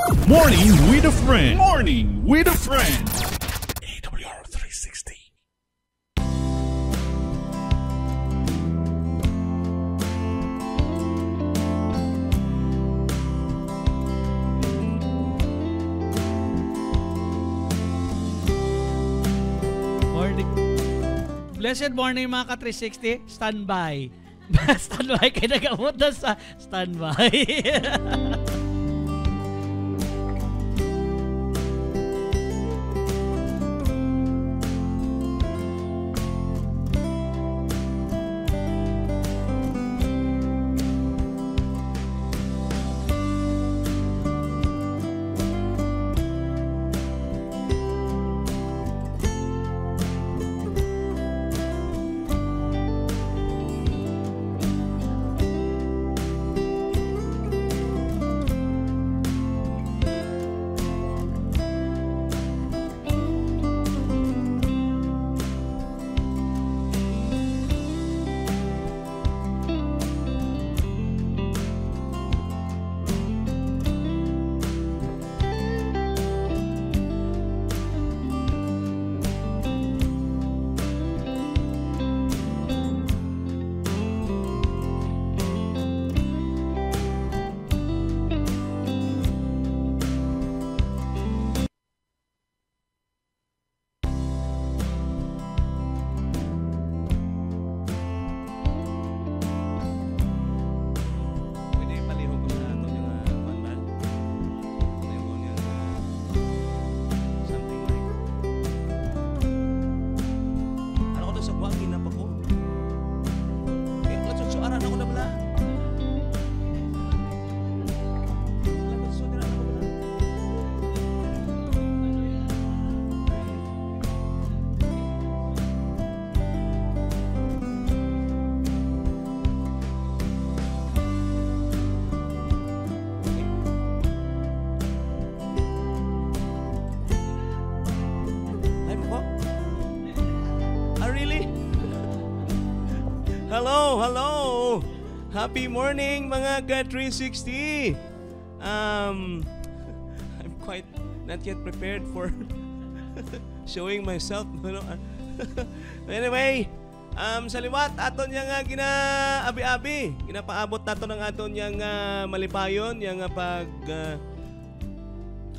Morning with a friend. Morning with a friend. AWR 360. Morning. Blessed morning mga ka-360. Standby. Standby kayo nagamot na sa standby. Hello! Happy morning mga ka-360! I'm quite not yet prepared for showing myself. Anyway, sa liwat, aton niya nga gina-abi-abi. Ginapaabot nato ng aton niya nga malipayon, niya nga pag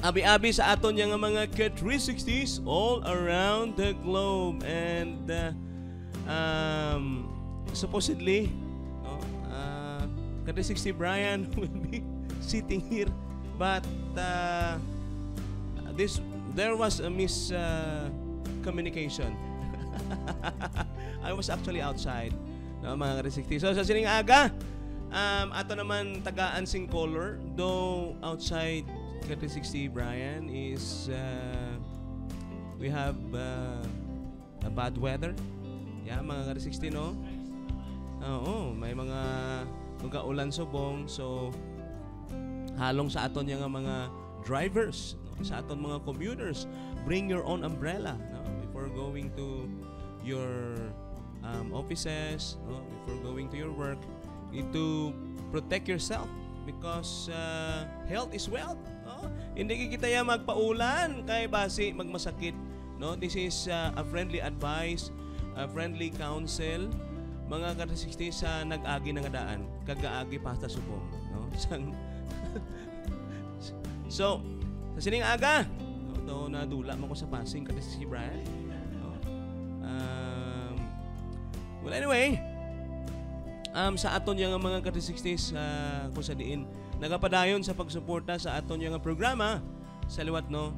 abi-abi sa aton niya nga mga ka-360s all around the globe. And supposedly, Ka-360 Brian will be sitting here, but there was a miscommunication. I was actually outside, no, mga Ka-360. So sa sining aga, ato naman tagaan sing color, though outside Ka-360 Brian is we have a bad weather. Yeah, mga Ka-360, no? Oo, may mga ulan subong, so halong sa aton nga mga drivers, no? Sa aton mga commuters, bring your own umbrella, no? Before going to your offices, no? Before going to your work, you need to protect yourself because health is wealth, no? Hindi kita ya magpaulan kay basi magmasakit, no? This is a friendly advice, a friendly counsel, mga Ka-360 sa nag-agi ng daan, kagaagi pasta subong, no? So, sa sining aga, no, nadula mo ko sa passing Ka-360 Brian. No? Well, anyway, sa aton yung mga Ka-360s kung sa diin nagapadayon sa pagsuporta sa aton yung programa sa liwat, no,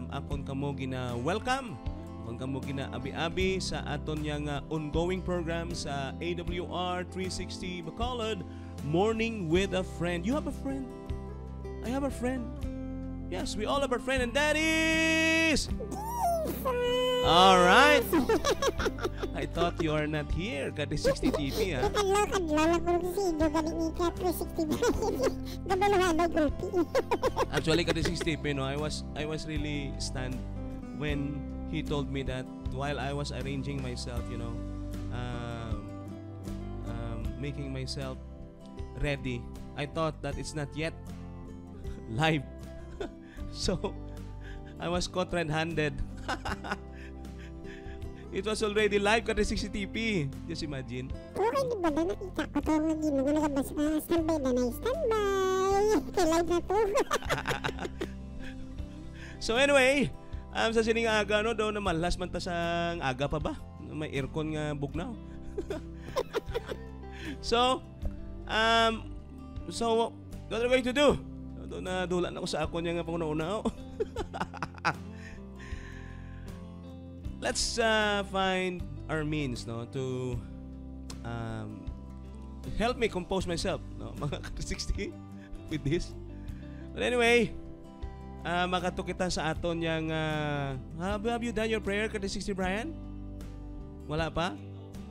akon kamo gina-welcome. Kung kamo gina-abi-abi sa aton yang ongoing program sa AWR 360 Bacolod, Morning with a Friend. You have a friend? I have a friend. Yes, we all have a friend, and that is... All right. I thought you are not here, Ka-360 TV, ha? Actually, Ka-360 TV, no, I was really stunned when he told me that while I was arranging myself, you know, making myself ready, I thought that it's not yet live. So, I was caught red-handed. It was already live kada 60 TP. Just imagine. Okay, di ba na nakita ko to nga ginoo nga nagabas na standby na na standby. Kay live na to. So anyway, sa sining aga no, do naman last man ta sang aga pa ba? May aircon nga bugnaw. So, what are we going to do? Do na dulan ako sa ako niya nga panguna-una. Let's find our means no to help me compose myself no mga 60 with this. But anyway, makatukitan sa aton yang have you done your prayer kada 60 Brian? Wala pa?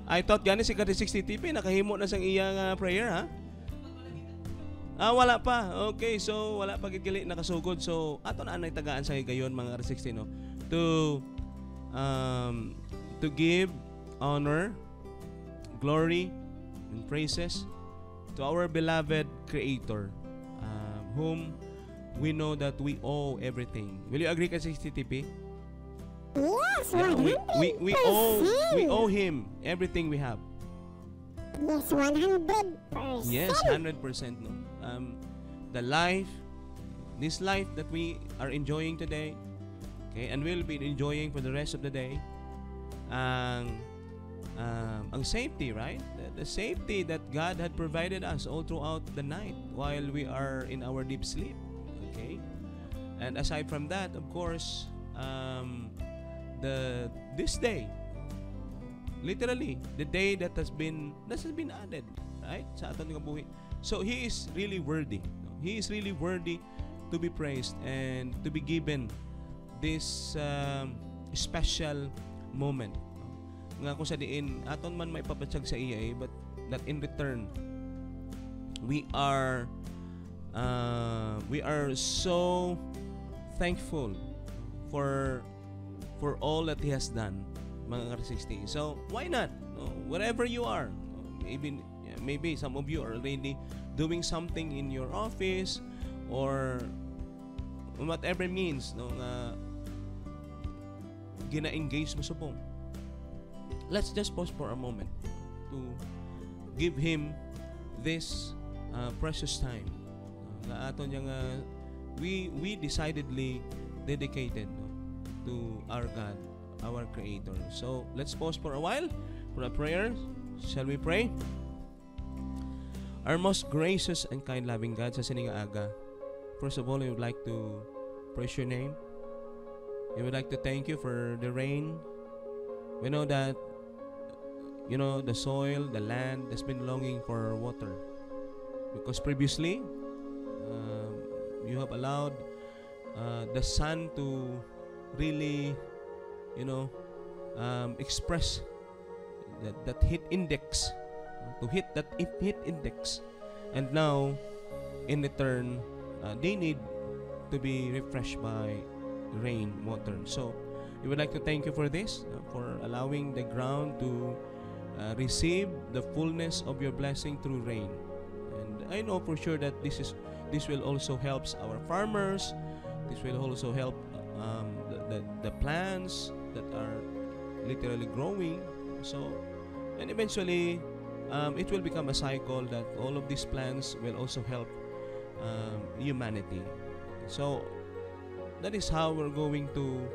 I thought gani si kada 60 TP nakahimo na sang iyang prayer ha? Wala pa. Okay, so wala pa gid gali nakasugod. So aton na anay tagaan sa gayon mga R60 no to give honor, glory, and praises to our beloved Creator, whom we know that we owe everything. Will you agree ka 60 TP? Yes, Yeah, 100%. we owe Him everything we have. Yes, 100%. Yes, 100% no. The life, this life that we are enjoying today, okay, and we'll be enjoying for the rest of the day. Ang safety, right? The safety that God had provided us all throughout the night while we are in our deep sleep. Okay? And aside from that, of course, this day, literally, the day that has been added, right? Sa aton nga buhi. So He is really worthy. No? He is really worthy to be praised and to be given this special moment. No? Nga kung sa diin, aton man may papatsag sa iya but that in return, we are so thankful for all that He has done, mga R60. So why not? No? Wherever you are, no? Maybe some of you are already doing something in your office or whatever means no nga gina-engage mo subong. Let's just pause for a moment to give Him this precious time na aton yang we decidedly dedicated no, to our God, our Creator. So let's pause for a while for a prayer. Shall we pray? Our most gracious and kind loving God, sa sining aga, first of all, we would like to praise your name. We would like to thank you for the rain. We know that the soil, the land has been longing for water because previously you have allowed the sun to really express that heat index, to hit that heat index, and now in return they need to be refreshed by rain water. So we would like to thank you for this, for allowing the ground to receive the fullness of your blessing through rain. And I know for sure that this will also help our farmers. This will also help the plants that are literally growing. So, and eventually it will become a cycle that all of these plants will also help humanity. So that is how we're going to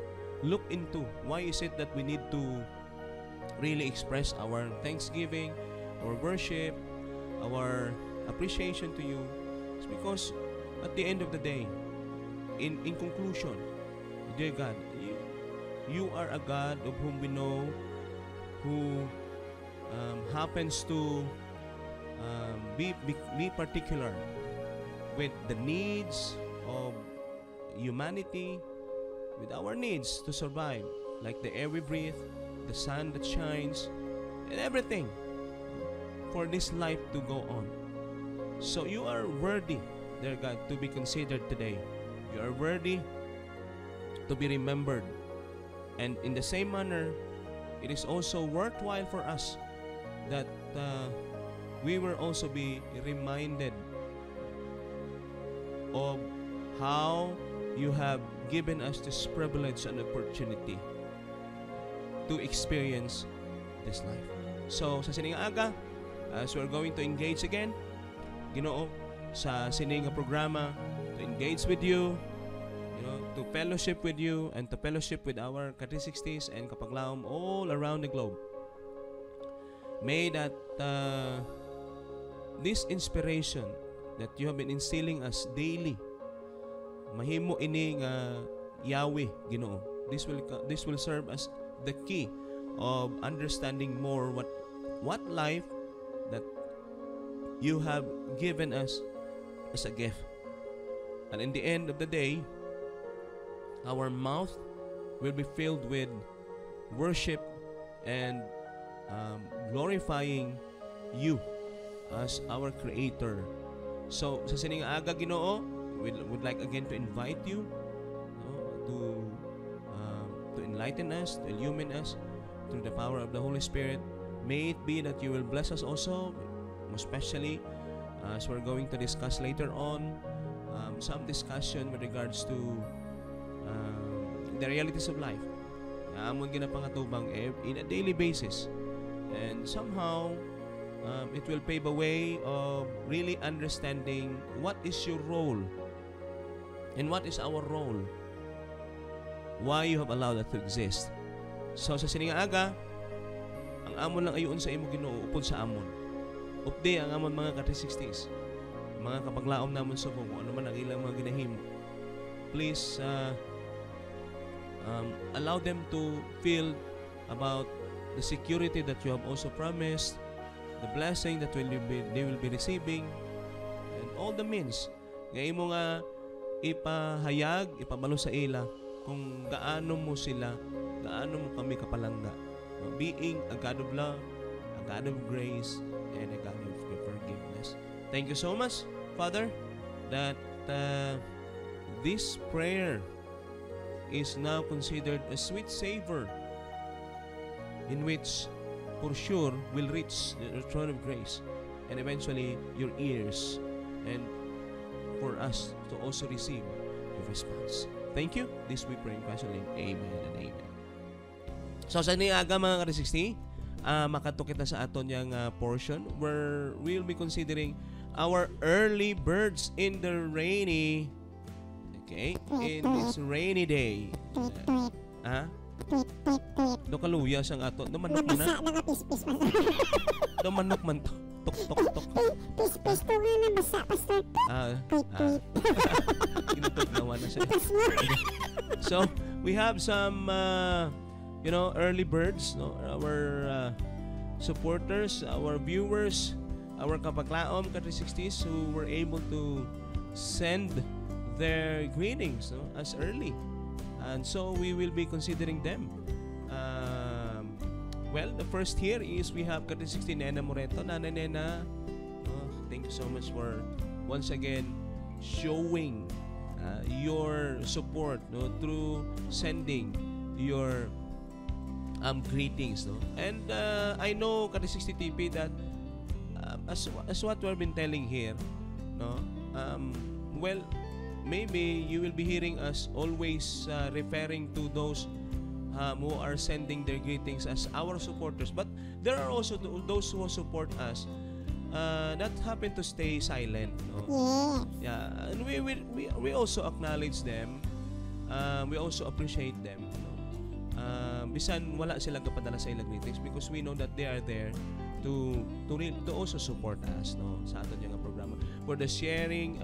look into why is it that we need to really express our thanksgiving, our worship, our appreciation to you. It's because at the end of the day, in conclusion, dear God, you are a God of whom we know, who happens to be particular with the needs of humanity, with our needs to survive, like the air we breathe, the sun that shines, and everything for this life to go on. So you are worthy, dear God, to be considered today. You are worthy to be remembered. And in the same manner, it is also worthwhile for us that we will also be reminded of how you have given us this privilege and opportunity to experience this life. So, sa sining aga, as we're going to engage again, Ginoo, sa sining nga programa, to engage with you, to fellowship with you, and to fellowship with our Ka-360s and kapaglaom all around the globe. May that this inspiration that you have been instilling us daily, mahimo ini nga Yahweh, Ginoo. This will serve as the key of understanding more what life that you have given us as a gift. And in the end of the day, our mouth will be filled with worship and glorifying you as our Creator. So, sa sining aga, Ginoo, we would like again to invite you to enlighten us, to illumine us through the power of the Holy Spirit. May it be that you will bless us also, especially as we're going to discuss later on some discussion with regards to the realities of life. Amon ginapangatubang in a daily basis. And somehow, it will pave a way of really understanding what is your role and what is our role. Why you have allowed that to exist. So sa sining aga, ang amon lang ayon sa imo Ginoo upod sa amon. Updi ang amon mga Ka-360s. Mga kapaglaom namon sa kung ano man ang ilang mga ginahimo. Please allow them to feel about the security that you have also promised, the blessing that they will be receiving, and all the means nga imo nga ipahayag, ipabalo sa ila kung gaano mo sila, gaano mo kami kapalangga, being a God of love, a God of grace, and a God of forgiveness. Thank you so much, Father, that this prayer is now considered a sweet savor in which for sure will reach the throne of grace and eventually your ears, and for us to also receive your response. Thank you. This we pray in Christ's name. Amen and amen. So sa niaga mga Ka-360, makatukit na sa aton yung portion where we'll be considering our early birds in the rainy, in this rainy day. Do kaluya sang ato. Do manok man na. Nabasa na pispis pa. Do manok man to. Tok. Pispis to nga nabasa, Pastor. Kinutog naman na siya. So, we have some early birds, no? Our supporters, our viewers, our kapaklaom Ka-360s who were able to send their greetings, no, as early. And so we will be considering them. Well, the first here is we have Ka-360 Nena Moreto. Nana Nena, thank you so much for once again showing your support, no, through sending your greetings, no. And I know Ka-360 TP that as what we've been telling here, no, well, maybe you will be hearing us always referring to those who are sending their greetings as our supporters. But there are also those who support us that happen to stay silent. No? Yes. Yeah, and we also acknowledge them. We also appreciate them. No? Bisan wala silang kapadala sa ilang greetings because we know that they are there to also support us, no, sa aton nga programa for the sharing,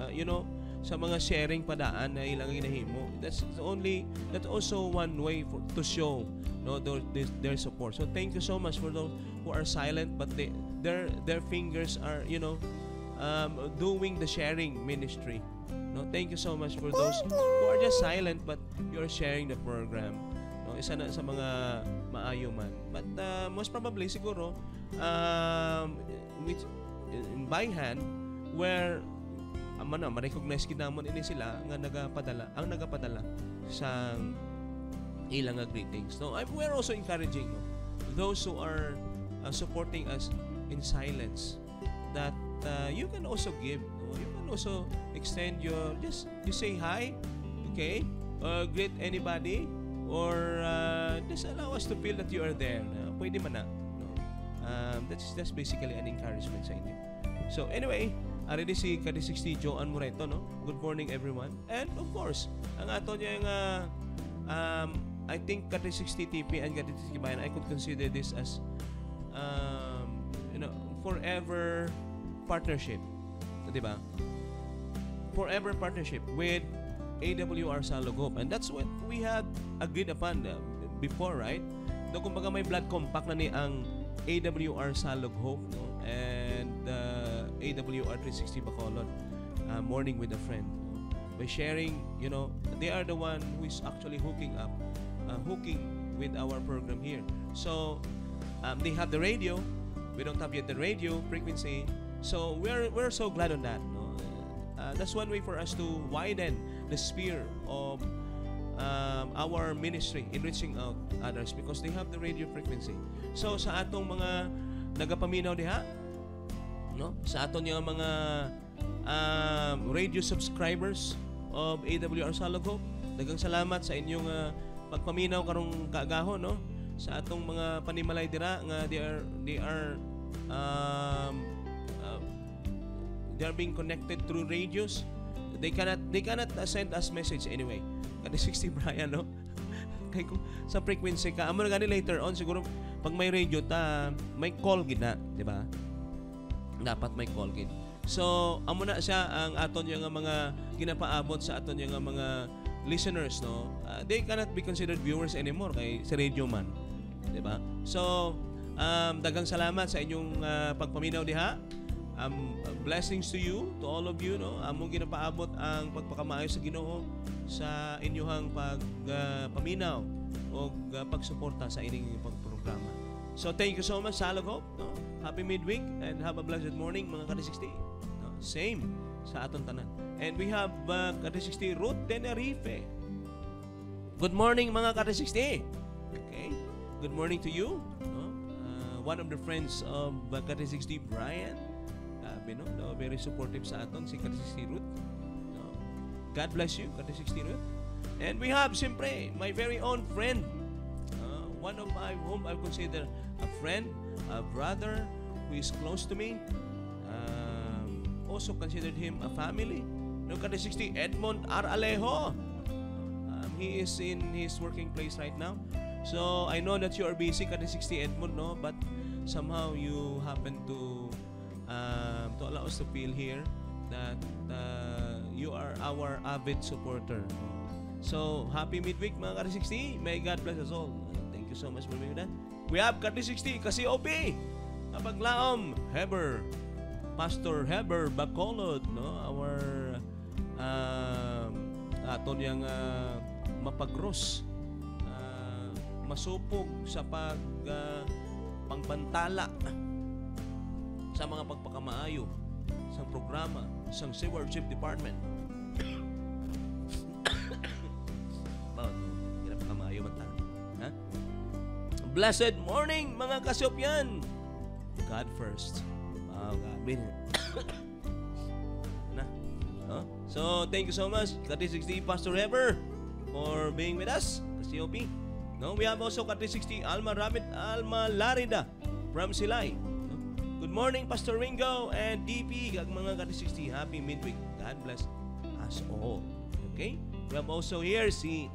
sa mga sharing padaan na ilang ginahimo. That's also one way to show, no, their support. So thank you so much for those who are silent but their fingers are doing the sharing ministry. No, thank you so much for those who are just silent but you're sharing the program. No, isa na sa mga maayo man. But most probably siguro in by hand where ma-recognize kinamon ini sila nga nagapadala sa ilang greetings. No, we're also encouraging those who are supporting us in silence that you can also give. No? You can also extend you say hi, you okay? Greet anybody or just allow us to feel that you are there. Pwede man na. No? That's basically an encouragement sa inyo. So anyway, already si Kati60 Joan Moreto, no? Good morning everyone. And of course, ang ato niya yung I think Kati60 TP and Kati60 Bayan, I could consider this as forever partnership. Diba? Forever partnership with AWR Salogop. And that's what we had agreed upon before, right? No, kumbaga may blood compact na ni ang AWR Salogop, no? And AWR 360 Bacolod, Morning with a Friend. No? By sharing, they are the one who is actually hooking with our program here. So, they have the radio. We don't have yet the radio frequency. So, we're so glad on that. No? That's one way for us to widen the sphere of our ministry in reaching out others because they have the radio frequency. So, sa atong mga nagapaminaw diha, no? Sa aton yung mga radio subscribers of AWR Salogop, daghang salamat sa inyong pagpaminaw karong kaagahon, no? Sa atong mga panimalay dira nga they are being connected through radios. They cannot send us message anyway. Kada 60 Brian, no? Kay ko sa frequency ka amo gani later on siguro pag may radio may call gid na, di ba? Dapat may call gid. So amo na siya ang aton yung mga ginapaabot sa aton yung mga listeners, no? They cannot be considered viewers anymore kay sa radio man, di ba? So daghang salamat sa inyong pagpaminaw diha. Blessings to you, to all of you, no? Among ginapaabot ang pagpakamaayo sa Ginoo sa inyong paminaw o pagsuporta sa inyong pagprograma. So thank you so much, Salogop, no? Happy midweek and have a blessed morning mga Kati60. No? Same sa aton tanan. And we have Kati60 Ruth Tenerife. Good morning mga Kati60. Okay? Good morning to you, no? One of the friends of Kati60 Brian. No, very supportive sa aton si Kati60 Ruth. No? God bless you, Kati60 Ruth. And we have siyempre my very own friend, one of whom I consider a friend, a brother who is close to me. Also considered him a family. No, Kati60 Edmond R. Alejo. He is in his working place right now. So I know that you are busy, Kati60 Edmond, no, but somehow you happen to allow us to feel here that you are our avid supporter. So, happy midweek mga Kati60. May God bless us all. Thank you so much for being with that. We have Kati60 Cassiope, Abaglaom, Heber, Pastor Heber Bacolod, no? Our aton yang mapagros, masupog sa pangbantala sa mga pagpakamaayo sa programa sa Stewardship Department. Hirap kamaayo man ta. Ha? Blessed morning mga Kasopyan. God first. Wow, God. Na. So, thank you so much Kati60 Pastor Heber for being with us. Kasiopi. No, we have also Kati60 Alma Larida from Silay. Good morning, Pastor Ringo and DP, kag mga Kati60. Happy midweek. God bless us all. Okay? We have also here si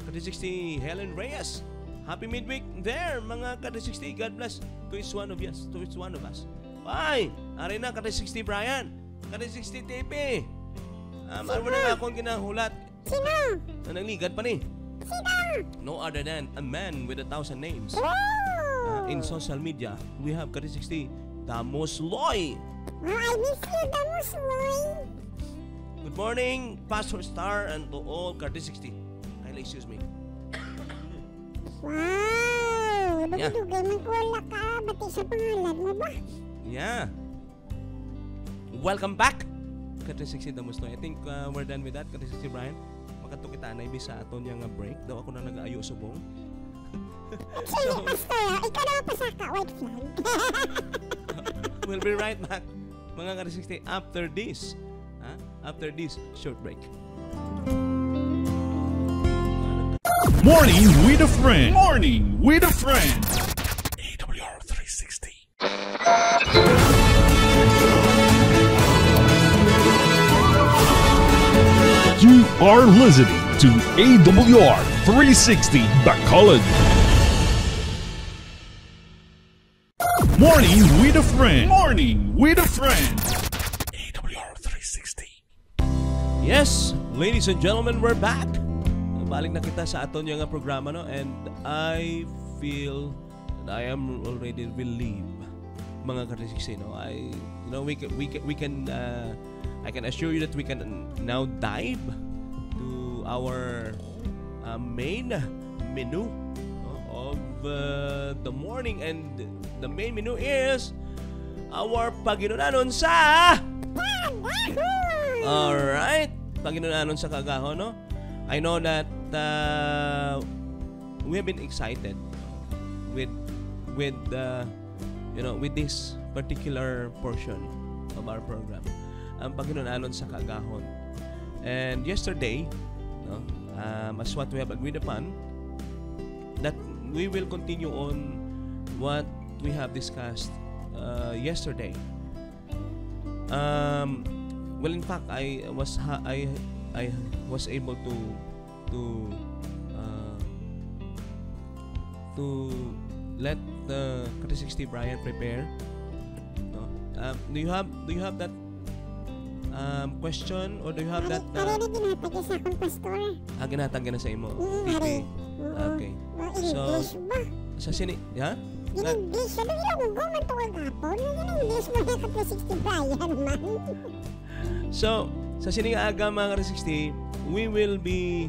Kati60 Helen Reyes. Happy midweek there, mga Kati60. God bless to each one of us. To each one of us. Bye! Ari na, Kati60 Brian. Kati60 TP. Ano na akong ginahulat? Sino? Nanangligad pa ni. Sino? No other than a man with 1,000 names. Oh! In social media, we have Kati60 Damos Loy. Oh, I miss you, Damos Loy. Good morning, Pastor Star, and to all Kati60. Kindly excuse me. Wow! Yeah. Dugay man ko wala ka. Bati sa pangalan mo ba? Yeah. Welcome back, Kati60 Damos Loy. I think we're done with that, Kati60 Brian. Makato kita na ibisa aton yung break. Daw ako na nag-aayo subong. Actually, Pastor, ikaw naman pasaka, white flag. We'll be right back, mga Kati60, after this short break. Morning with a friend. Morning with a friend. AWR 360. You are listening to AWR 360 Bacolod. Morning with a friend. Morning with a friend. AWR 360. Yes, ladies and gentlemen, we're back. Balik na kita sa aton yung programa, no? And I feel that I am already relieved, mga ka-360, no? I can assure you that we can now dive to our main menu of the morning, and the main menu is our Paginonanon sa Alright, Paginonanon sa Kagahon, no? I know that we have been excited with this particular portion of our program, ang Paginonanon sa Kagahon. And yesterday, no, as what we have agreed upon, that we will continue on what we have discussed yesterday. Well, in fact, I was able to let the 360 Brian prepare. No? Do you have that question, or do you have that? Ginatag sa akong pastor. Ginatag na sa imo. Hari. Okay. So, sa sini, ha? In-English. Ano yung guman to kagapon? In-English mo na ka 360 Brian, man. So, sa sining aga mga 360, we will be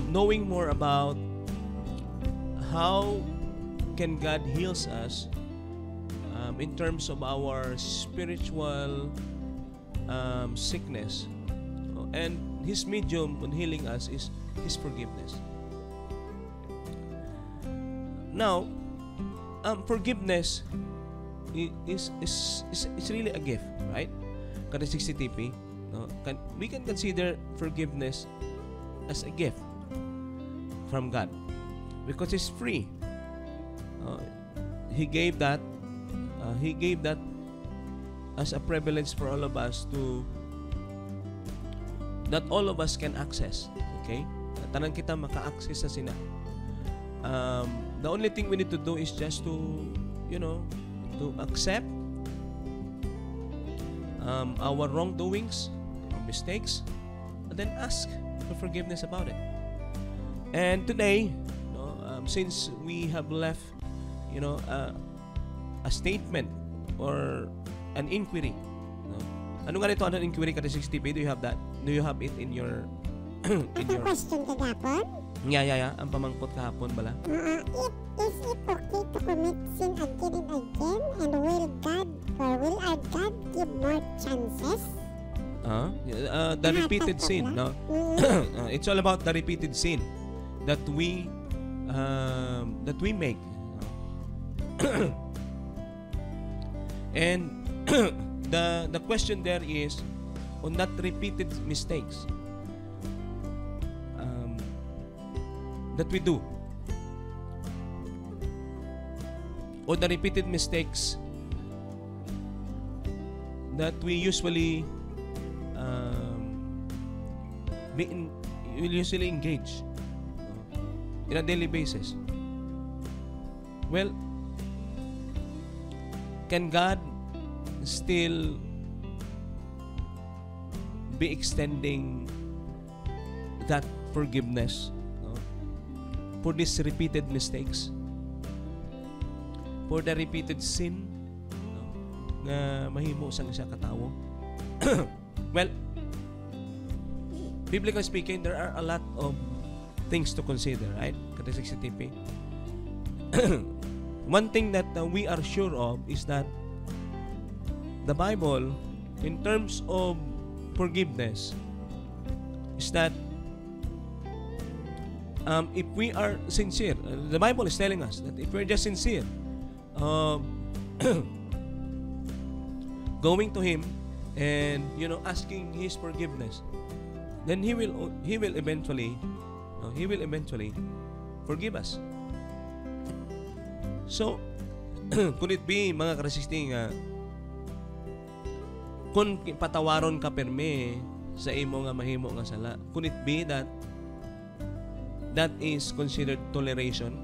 knowing more about how can God heals us in terms of our spiritual sickness, and His medium on healing us is His forgiveness. Now, forgiveness is really a gift, right? Kada 60 TP, no? We can consider forgiveness as a gift from God because it's free. He gave that as a privilege for all of us that all of us can access. Okay? Tanan kita maka-access sa sina. The only thing we need to do is just to accept our wrongdoings, our mistakes, and then ask for forgiveness about it. And today, since we have left, a statement or an inquiry. Ano nga nito? Ano inquiry ka 60p? Do you have that? Do you have it in your question kagapon? Yeah. Ang pamangkot kahapon bala. Is it okay to commit sin again and again? And will our God give more chances? The repeated sin, no? It's all about the repeated sin that we make. And the question there is on that repeated mistakes that we do, or the repeated mistakes that we usually engage in a daily basis. Well, can God still be extending that forgiveness for these repeated mistakes, for the repeated sin na mahimo sang siya katawo? Well, biblically speaking, there are a lot of things to consider, right? Kada 60 TP. One thing that we are sure of is that the Bible, in terms of forgiveness, is that if we are sincere, the Bible is telling us that if we're just sincere, going to Him and asking His forgiveness, then He will eventually forgive us. So, could it be, mga ka-360, nga kung patawaron ka perme sa imo nga mahimo nga sala, could it be that is considered toleration?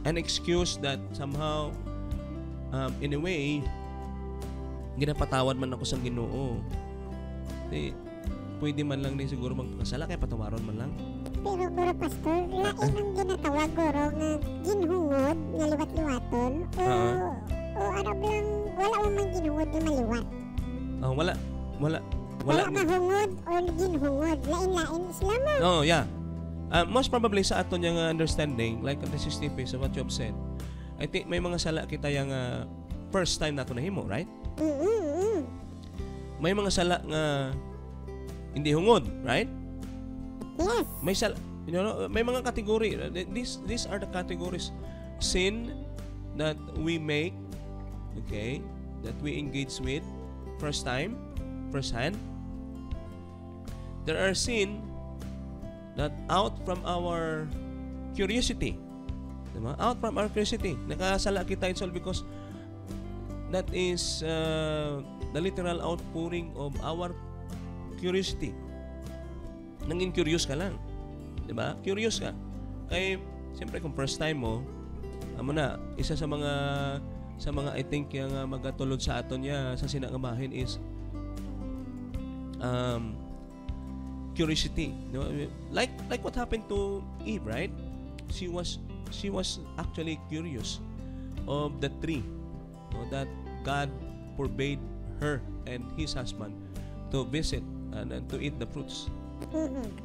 An excuse that somehow, in a way, ginapatawad man ako sa Ginoo. Pwede man lang din siguro magpakasala, kaya patawaron man lang. Pero guro pastor, lain ang ginatawag guro nga ginhungod nga liwat-liwaton o arab lang wala mo man ginhungod nga maliwat. Wala mahungod o ginhungod, lain-lain sila man. No, yeah. Most probably sa aton yung understanding, like on the 60 piece of what you have said, I think may mga sala kita yung first time nato nahimo, right? May mga sala nga hindi hungod, right? Yes. May sala, may mga category. These are the categories: sin that we make, okay, that we engage with first hand. There are sin that out from our curiosity. Diba? Out from our curiosity. Nakasala kita, it's all because that is the literal outpouring of our curiosity. Nanging curious ka lang. Diba? Curious ka. Kaya, siyempre kung first time mo, isa sa mga I think yung magatulod sa aton niya sa sinangamahin is curiosity. Like what happened to Eve, right? She was actually curious of the tree that God forbade her and his husband to visit and to eat the fruits.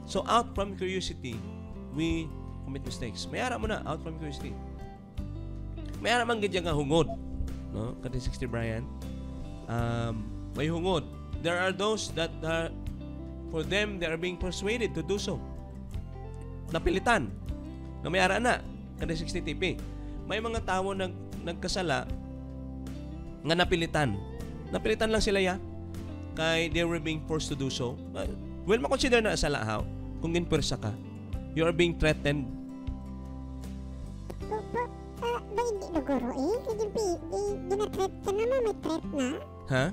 So out from curiosity, we commit mistakes. Mayara mo na, out from curiosity. Mayara man gid nga hungod, no? Kati 60 Brian. May hungod. There are those that for them they are being persuaded to do so. Napilitan. Na mayara na, kati 60 TP. May mga tao nagkasala nga napilitan. Napilitan lang sila ya. Kay they were being forced to do so. Well, makonsider na sala how kung ginpersa ka. You are being threatened. Ba hindi na guro gina-threat ka na mo, may threat na. Ha?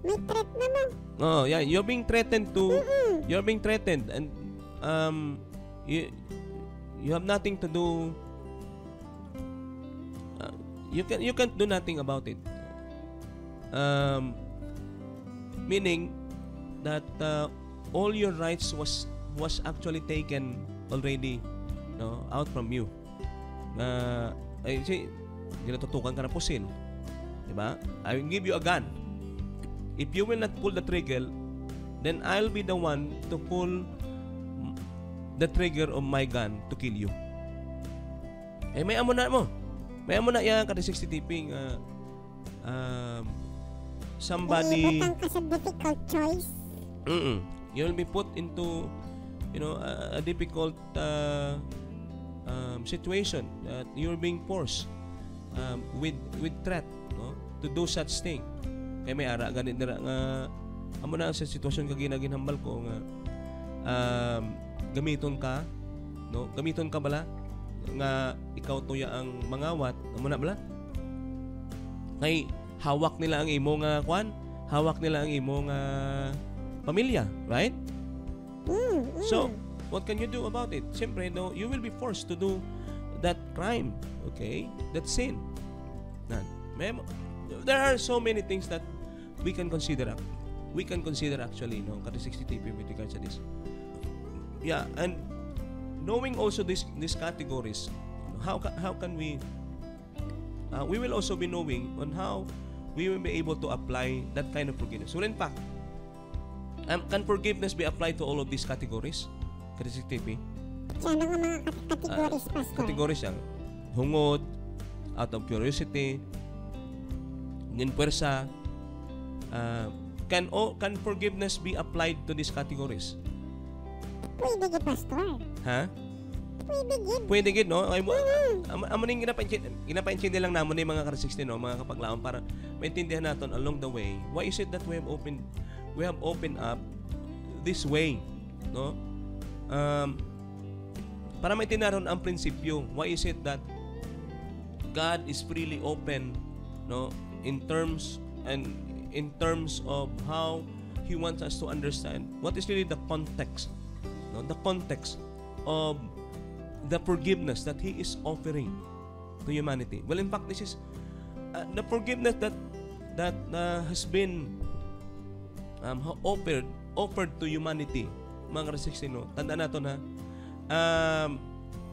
May threat na mo. Oh, yeah, you're being threatened to. You're being threatened and you have nothing to do. You can't do nothing about it. Meaning that all your rights was actually taken already, no, out from you. Ginatutukan ka na pusil, diba? I will give you a gun. If you will not pull the trigger, then I'll be the one to pull the trigger of my gun to kill you. May amo na mo. May amo na yan kati 60 tipping somebody Butang ka sa difficult choice. You will be put into a difficult situation that you're being forced with threat, no, to do such thing. Kaya may ara ganit dira nga amo na sa sitwasyon ka ginaginhambal ko nga gamiton ka bala nga ikaw tuya ang mangawat amo na bala kay hawak nila ang imo nga hawak nila ang imo nga pamilya, right? So, what can you do about it? Siyempre, no, you will be forced to do that crime, okay? That sin. There are so many things that we can consider. We can consider actually, no, kati 60 TP with regards to this. Yeah, and knowing also these categories, how can we will also be knowing on how we will be able to apply that kind of forgiveness. So in fact, can forgiveness be applied to all of these categories? Kati 60 TP? Ano nga mga categories, Pastor? Categories ang hungod, out of curiosity, ginpersa. Can forgiveness be applied to these categories? Pwede, Pastor. Ha? Pwede gid, no? Ay mo ning ginapaintindi lang namon ni mga ka-360, no, mga kapaglaon para maintindihan naton along the way. Why is it that we have opened up this way, no? Para maintindihan ang prinsipyo. Why is it that God is freely open, no, in terms of how He wants us to understand what is really the context, no, the context of the forgiveness that He is offering to humanity. Well, in fact, this is the forgiveness that has been offered to humanity. Mga ka-360, no, tandaan nato na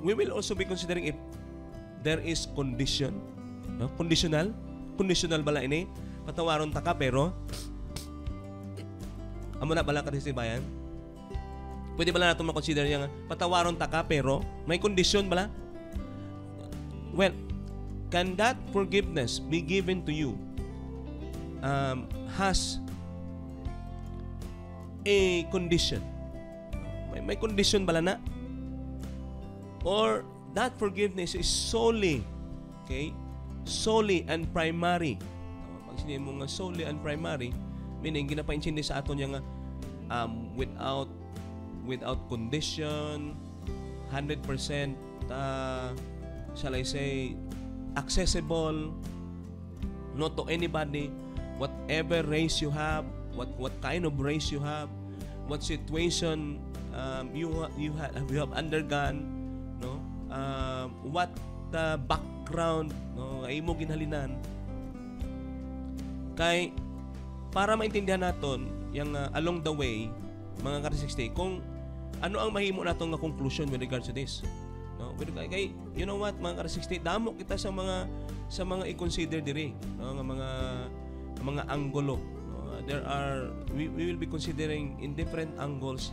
we will also be considering if there is condition, no, conditional bala ini, patawaron ta ka pero amo na bala ka-360 bayan. Pwede bala natin makonsider yung patawaron ta ka pero may condition bala? Well, can that forgiveness be given to you has a condition? May condition bala na? Or that forgiveness is solely, okay, solely and primary. Pag sinabi mo nga solely and primary, meaning ginapaintindi sa aton yung without condition, 100% shall I say accessible, not to anybody, whatever race you have, what kind of race you have, what situation you have undergone, no, what background, no, ay mo ginhalinan kay para maintindihan naton yung along the way mga ka-360 kung ano ang mahimo naton nga conclusion with regards to this, no, with kay you know what mga ka-360 damo kita sa mga i-consider diri, no, nga mga anggulo, no? we will be considering in different angles,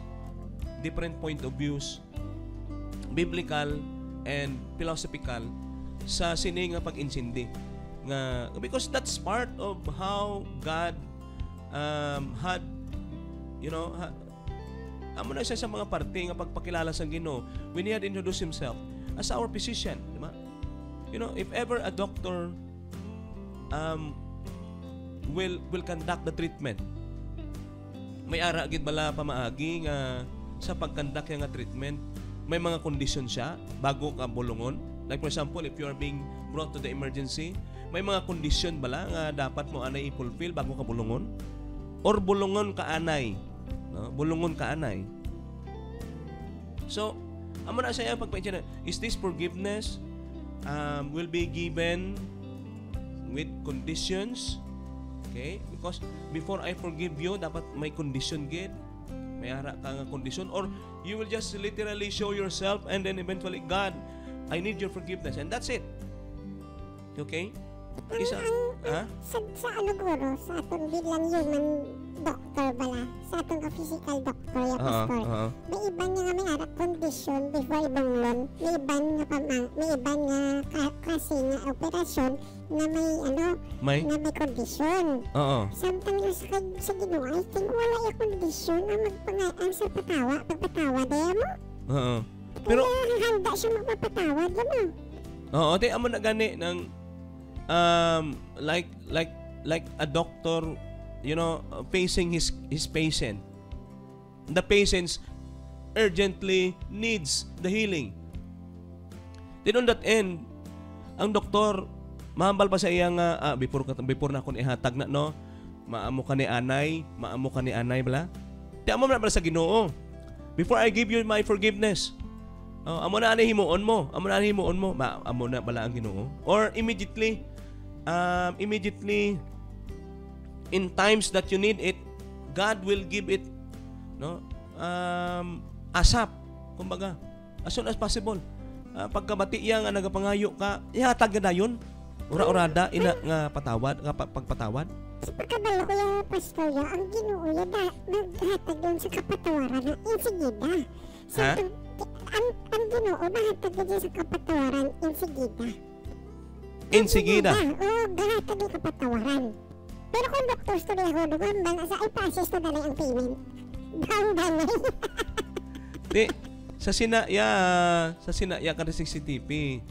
different point of views, biblical and philosophical sa sini nga pag-insindi nga because that's part of how God had, you know, amo na siya sa mga parte nga pagpakilala sa Ginoo when He had introduced Himself as our physician, di ba? You know, if ever a doctor will conduct the treatment, may ara gid bala pamaagi nga sa pag-conduct nga treatment may mga condition siya bago ka bulungon. Like for example, if you are being brought to the emergency, may mga condition bala nga dapat mo anay i-fulfill bago ka bulungon? Or bulungon ka anay, no? Bulungon ka anay. So, amo na siya pagpaintindi, is this forgiveness will be given with conditions? Okay? Because before I forgive you, dapat may condition gid. May ara ka nga condition, or you will just literally show yourself and then eventually, God, I need your forgiveness, and that's it. Okay? Isa, sa ano guro, sa atong bilang human doctor bala, sa atong physical doctor ya pastor, may iban nga may ara condition before ibunglon, may iban nga kasi nga operasyon na may ano, na may condition. Sometimes sa Ginoo, I think wala yung condition na magpangaan sa pagpatawad mo. Pero handa siya magpapatawad mo. Oo, di amo na gani ng like a doctor, you know, facing his patient. The patient urgently needs the healing. Then on that end, ang doktor mahambal pa sa iya nga before na kon ihatag na, no, maamo ka ni anay bala. Di amo na bala sa Ginoo. Before I give you my forgiveness, amo na ani himuon mo. Amo na bala ang Ginoo. Or immediately in times that you need it, God will give it, no, asap, kumbaga, as soon as possible. Pagkabati iya nga nagapangayo ka, ihatag na dayon. Ura-urada ina nga patawad, nga pagpatawad. Sa pagkabalo ko yung pastor ya, ang Ginoo ya maghatag doon sa kapatawaran na insigida. Ang Ginoo maghatag doon sa kapatawaran insigida. Insigida? Oo, maghatag yung kapatawaran. Pero kung doktor to rin ako, doon sa i-process na dali ang payment. Bang. Di, sa sinaya ka sa CCTV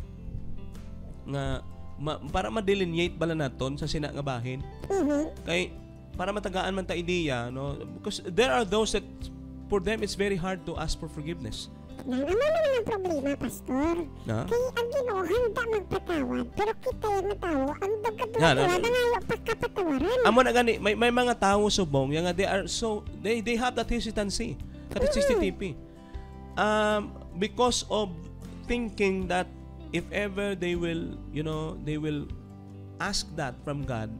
nga para ma-delineate bala naton sa sina nga bahin. Kay para matagaan man ta ideya, no, because there are those that for them it's very hard to ask for forgiveness. Ano naman ang problema, Pastor? Kaya ang Ginoo handa magpatawad, pero kita yung matawo ang dagkatuwa na ngayon pagkapatawaran. Amo na gani may mga tawo subong nga they have that hesitancy kada CCTV. Because of thinking that if ever they will ask that from God,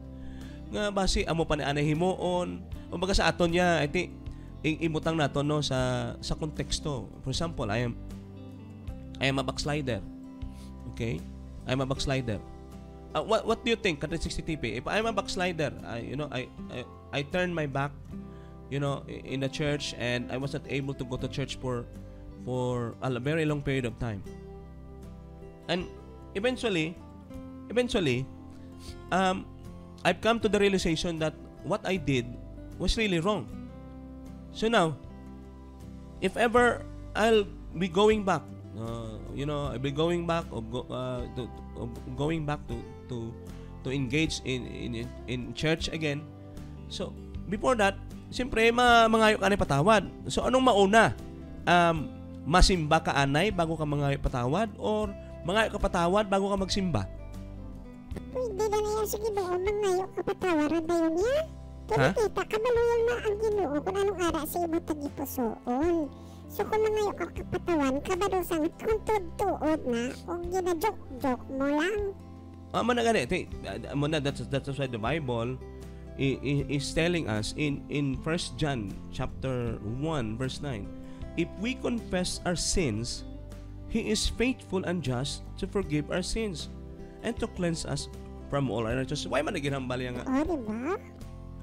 nga basi amo pa ni anay himuon, o baga sa aton niya, imutang nato no sa konteksto. For example, I am a backslider. Okay? I am a backslider. What do you think kada CCTV? If I am a backslider, I turn my back, in the church, and I was not able to go to church for a very long period of time. And eventually, I've come to the realization that what I did was really wrong. So now, if ever I'll be going back, I'll be going back to engage in church again. So before that, siyempre mangayo ka na patawad. So anong mauna? Masimba ka anay bago ka mangayo patawad, or mangayo ka patawad bago ka magsimba? Pwede na yan sa Ginoo, mangayo ka patawaran tayo niya. Pero kita, kabaluyan na ang Ginoo kung anong ara sa imo tagipusoon. So kung mangayo ka kapatawan, kabalusang kung tuod na, o gina-joke-joke mo lang. That's why the Bible is telling us in 1 John chapter 1 verse 9, if we confess our sins, He is faithful and just to forgive our sins and to cleanse us from all unrighteousness. Why man naginhambal yan nga? Diba?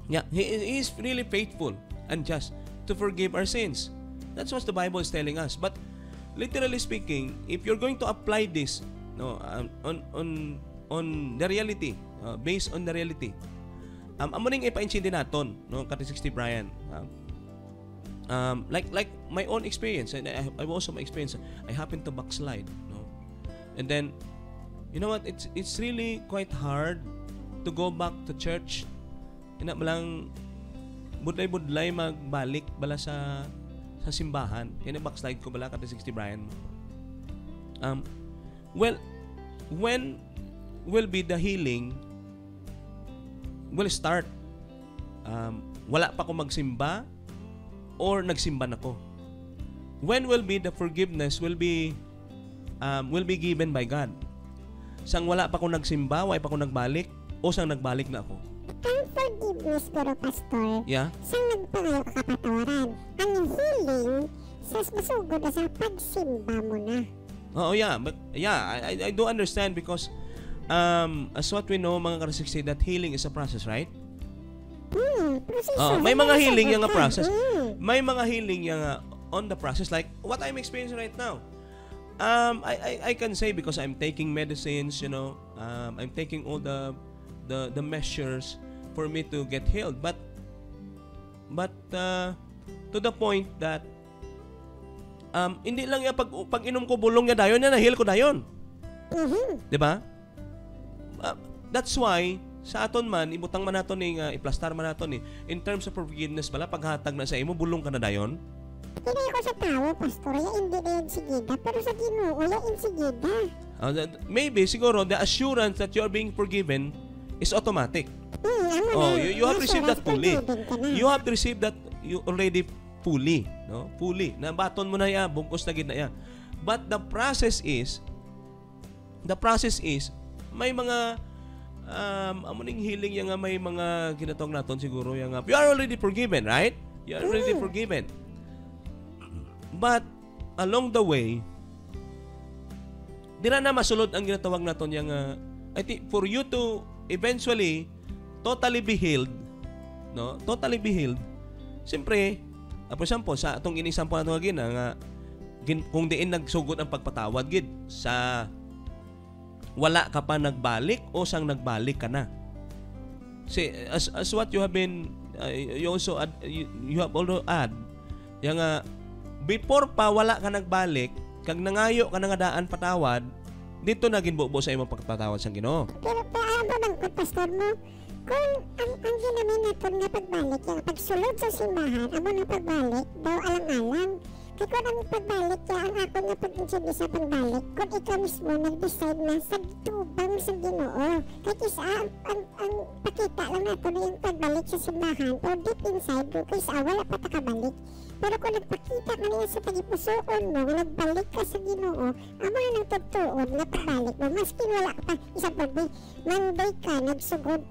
Yeah, He is really faithful and just to forgive our sins. That's what the Bible is telling us. But literally speaking, if you're going to apply this on the reality, based on the reality, amo ning ipa-intindi naton, no, Kati 60 Brian. Like my own experience, and I also my experience, I happen to backslide, no? And then, you know what, it's really quite hard to go back to church. Ina malang budlay-budlay magbalik bala sa simbahan. Kaya backslide ko bala Kati 60 Brian. Well, when will be the healing will start? Wala pa ko magsimba or nagsimba na ko? When will be the forgiveness will be given by God? Sang wala pa ko nagsimba, wala pa ko nagbalik, o sang nagbalik na ako? Ang forgiveness, pero Pastor, yeah? sang nagpangayo ka kapatawaran. Ang healing, sa masugod na sa pagsimba mo na. Oh yeah, but yeah, I do understand, because as what we know, mga Kati 60, that healing is a process, right? May mga healing yung process. May mga healing yung on the process, like what I'm experiencing right now. I can say, because I'm taking medicines, I'm taking all the measures for me to get healed, but to the point that hindi lang yung pag inom ko bulong niya dayon, na heal ko dayon. Di ba? That's why sa aton man, ibutang man naton ni iplastar man naton ni in terms of forgiveness bala, paghatag na sa imo, bulong ka na dayon. Hindi ko sa tao, Pastor, hindi na yan sigida, pero sa Ginoo yan sigida. Maybe siguro the assurance that you are being forgiven is automatic. You have received that fully. You have received that you already fully, no? Fully. Na baton mo na ya, bungkos na gid na ya. But the process is may mga amuning healing yang may mga ginatong naton siguro yang you are already forgiven, right? You are already forgiven. But along the way, dira na masulod ang ginatawag naton yang I think for you to eventually totally be healed, no? Totally be healed. Siyempre, for example, sa atong ini-example nato nga kung diin nagsugod ang pagpatawad gid sa wala ka pa nagbalik o sang nagbalik ka na. See, as what you have been you have also add yung before pa wala ka nagbalik, kag nangayo ka nga daan patawad, dito na ginbubo sa imong pagpatawad sa Ginoo. Pero alam ba bang pastor mo, kung ang ginamin natin nga pagbalik, yung pagsulod sa simbahan, amo na pagbalik, daw alang-alang. Kaya kung ang pagbalik, kaya ang ako nga pag-insindi sa pagbalik, kung ikaw mismo nag-decide na sa tubang sa Ginoo. Kaya isa, ang pakita lang nato na yung pagbalik sa simbahan, pero deep inside, kung isa, wala pa takabalik. Pero kung nagpakita ka niya sa tagipusoon mo, nga nagbalik ka sa Ginoo, amo na nang tagtuon na pagbalik mo, maski wala ka pa, isang pagbi, Monday ka, nagsugod,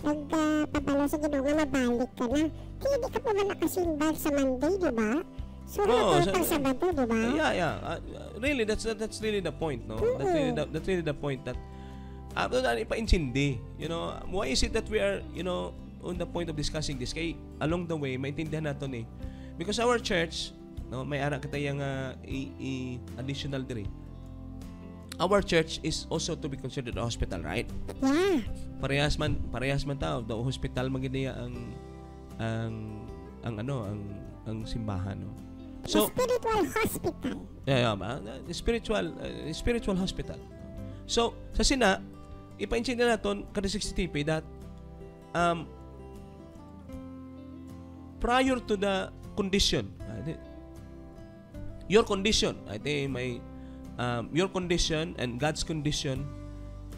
nagpabalo sa Ginoo, nga mabalik ka na. Kaya di ka pa man nakasimba sa Monday, di ba? So, pang Sabado, di ba? Yeah. Really, that's really the point, no? That's really the point that ipaintindi. You know, why is it that we are, you know, on the point of discussing this? Kay along the way, maintindihan natin eh. Because our church, no, may ara kita yung additional diri. Our church is also to be considered a hospital, right? Yeah. Parehas man tao, the hospital magidaya ang simbahan, no. So, spiritual hospital. Yeah, spiritual hospital. So, sa sina, ipaintindi natin kada 60 TP that prior to the condition, your condition, I think may your condition and God's condition,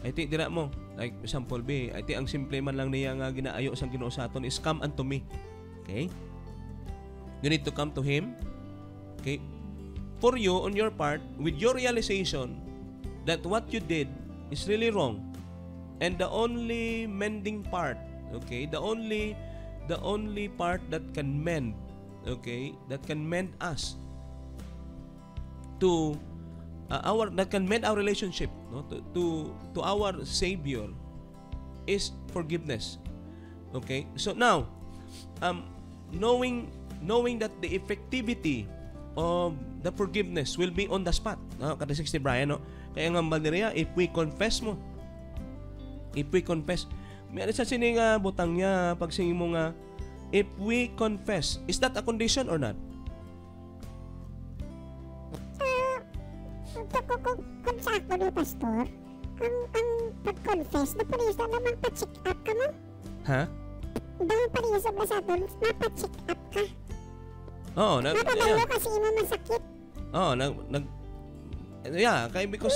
I think dira mo, like example B, I think ang simple man lang niya nga ginaayo sang Ginoo sa aton is come unto me. Okay? You need to come to Him. Okay? For you, on your part, with your realization that what you did is really wrong, and the only mending part, okay, the only part that can mend, okay, that can mend us to that can mend our relationship, no, to our Savior is forgiveness. Okay? So now, knowing that the effectivity of the forgiveness will be on the spot, no? Kada 60 Brian, no? Kaya nga Balderia, if we confess, may sa sining butang niya pag singin mo nga, if we confess, is that a condition or not? Kung sa ako ni Pastor, ang pag-confess, na parehas na naman pa-check up ka mo. Ha? Dahil parehas sa blasadon, mapa-check up ka. Oo, mapabalo kasi imo masakit. Oo, kaya because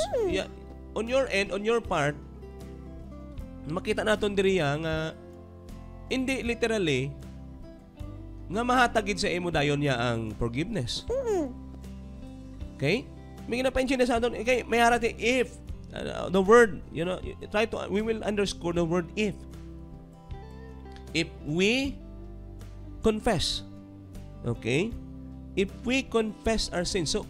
on your end, on your part, makita naton diriya nga hindi literally nga mahatagid sa imo dayon niya ang forgiveness. Okay? May ginapainsin sa aton, okay, may harati if the word, you know, we will underscore the word if. If we confess, okay? If we confess our sins. So,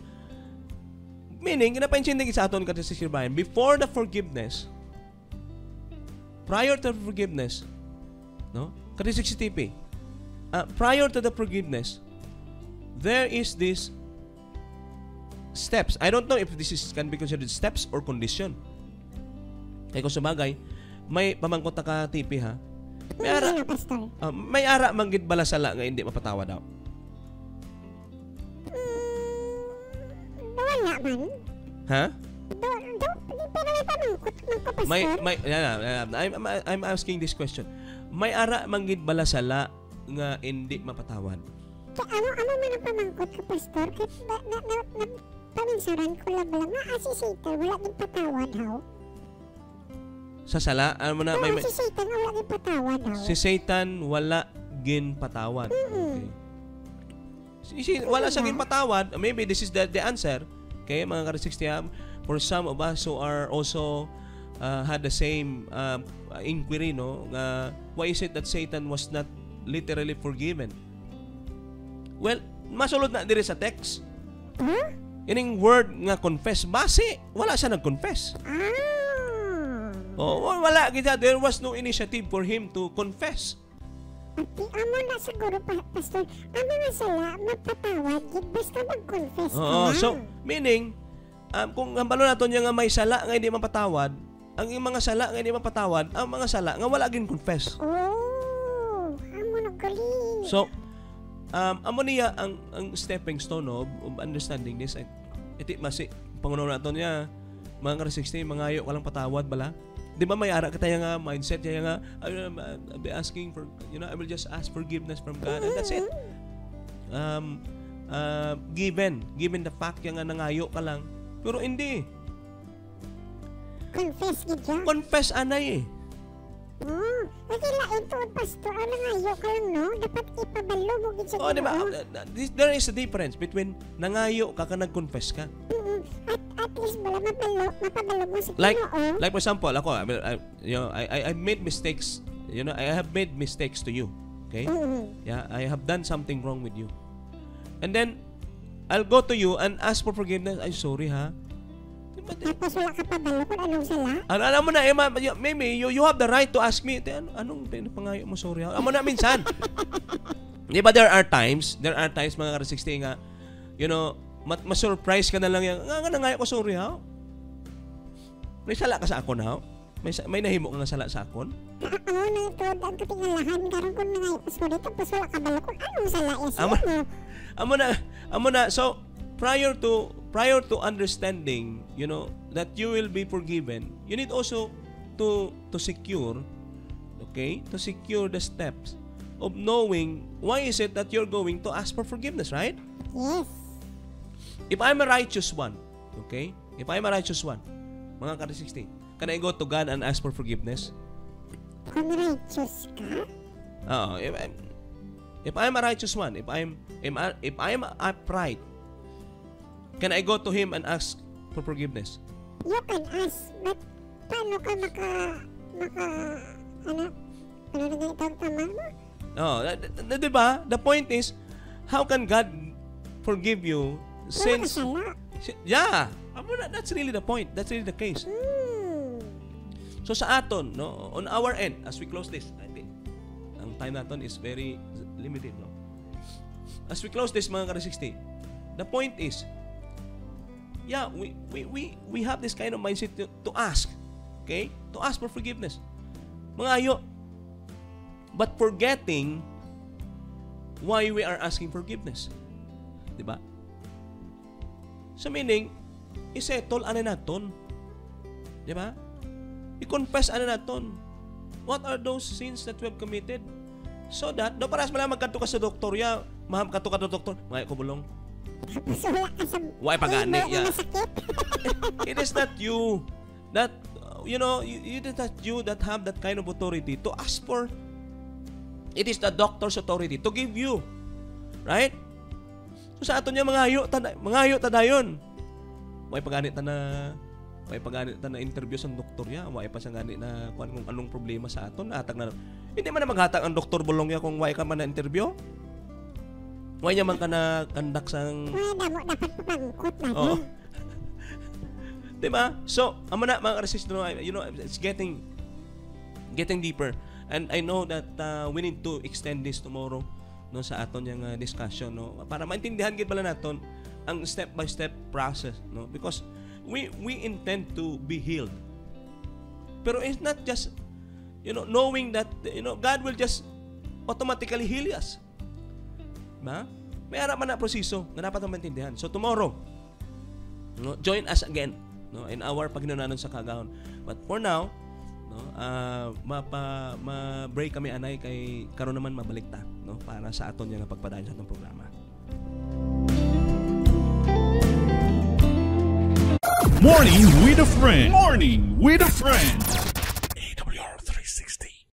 meaning, ginapainsin din sa aton kasi si Sirbayan, before the forgiveness, prior to the forgiveness, no? Kasi 60 TP, prior to the forgiveness, there is this steps. I don't know if this can be considered steps or condition. Kaya kung sabagay, may pamangkot ka TP ha. May ara manggid bala sala nga hindi mapatawa daw. Wala man. Ha? Pero may pamangkot ka, Pastor. I'm asking this question. May ara manggid bala sala nga hindi mapatawad. Ano man ang pamangkot ka, Pastor? Paminsaran ko lang si Satan wala din patawad haw. Sa sala, ano mo na may si Satan wala din patawad haw. Si Satan wala gin patawad. Okay. Wala sa gin patawad. Maybe this is the answer. Okay, mga ka-60, for some of us who are also had the same inquiry, no? Why is it that Satan was not literally forgiven? Well, masulod na diri sa text. Ining word nga confess, base wala siya nag-confess. Wala kita. There was no initiative for him to confess. Amo na siguro, Pastor. Ang mga sala, magpatawad, basta mag-confess ka lang. So, meaning, kung ang balo natin yung may sala nga hindi mapatawad, ang mga sala nga hindi mapatawad, ang mga sala nga wala gin confess. Amo na galing. So, amo niya ang stepping stone of understanding this. Iti masi pangunaw naton niya mga ka-360 mangayo ka lang patawad bala. Di ba may ara kita nga mindset niya nga I'll be asking for I will just ask forgiveness from God and that's it. Given the fact nga nangayo ka lang pero hindi. Confess gid. Confess anay eh. Oh, kasi lain to pastor ang nangayo ka lang no, dapat ipabalo mo gid sa Ginoo. Di ba? There is a difference between nangayo ka nag-confess ka. At least bala mapabalo mo sa Ginoo. Like for example, ako I made mistakes. I have made mistakes to you. Okay? Yeah, I have done something wrong with you. And then I'll go to you and ask for forgiveness. Ay, sorry ha. Tapos wala ka pabalo kung anong sala? Alam mo na, maybe you have the right to ask me, anong pinapangayo mo, sorry ha? Amo na minsan. Di ba there are times mga ka-360 nga, ma-surprise ka na lang yan, nga nangayo ko, sorry ha? May sala ka sa akon ha? May nahimo ka nga sala sa akon? Oo, nang ito, ang katingalahan, karon kung nangayo ko, sorry, tapos wala ka balo kung anong sala yes mo. Amo na, so, prior to understanding, that you will be forgiven, you need also to secure, to secure the steps of knowing why is it that you're going to ask for forgiveness, right? Yes. If I'm a righteous one, mga ka-360, can I go to God and ask for forgiveness? Kung righteous ka? Oo. If I'm a righteous one, if I'm upright, can I go to Him and ask for forgiveness? You can ask, but paano ka ano na itawag tama mo? Oh, diba? The point is, how can God forgive you since... Yeah! That's really the point. That's really the case. So sa aton, on our end, as we close this, I think, ang time natin is very limited, no? As we close this, mga ka-360, the point is, yeah, we have this kind of mindset to ask, okay? To ask for forgiveness. Mga ayo, but forgetting why we are asking forgiveness. Diba? So meaning, isettle ano naton. Diba? I-confess ano naton. What are those sins that we have committed? So that, no paras mala magkanto ka sa doktor, ya, maham kanto ka sa doktor, mga ko bulong. Why pagani? Yeah. It is not you that it is not you that have that kind of authority to ask for. It is the doctor's authority to give you. Right? So sa aton niya mga hayo tadayon. Why pagani ta na interview sa doktor ya, why pa sa gani na kung anong problema sa aton, atag na. Hindi man na maghatag ang doktor bulong ya kung why ka man na interview. Why niya man ka na kandak sang... Wala mo, dapat pangkot na. Oo. Diba? So, amo na mga ka-resist, it's getting deeper. And I know that we need to extend this tomorrow sa aton yung discussion. Para maintindihan gid pala naton ang step-by-step process. Because we intend to be healed. Pero it's not just, knowing that, God will just automatically heal us. May harap man na proseso na dapat maintindihan. So tomorrow, join us again in our paghinunanon sa kagahon. But for now, ma-break kami anay kay karon naman mabalik ta para sa aton yung pagpadayon sa atong programa. Morning with a friend. Morning with a friend. AWR 360.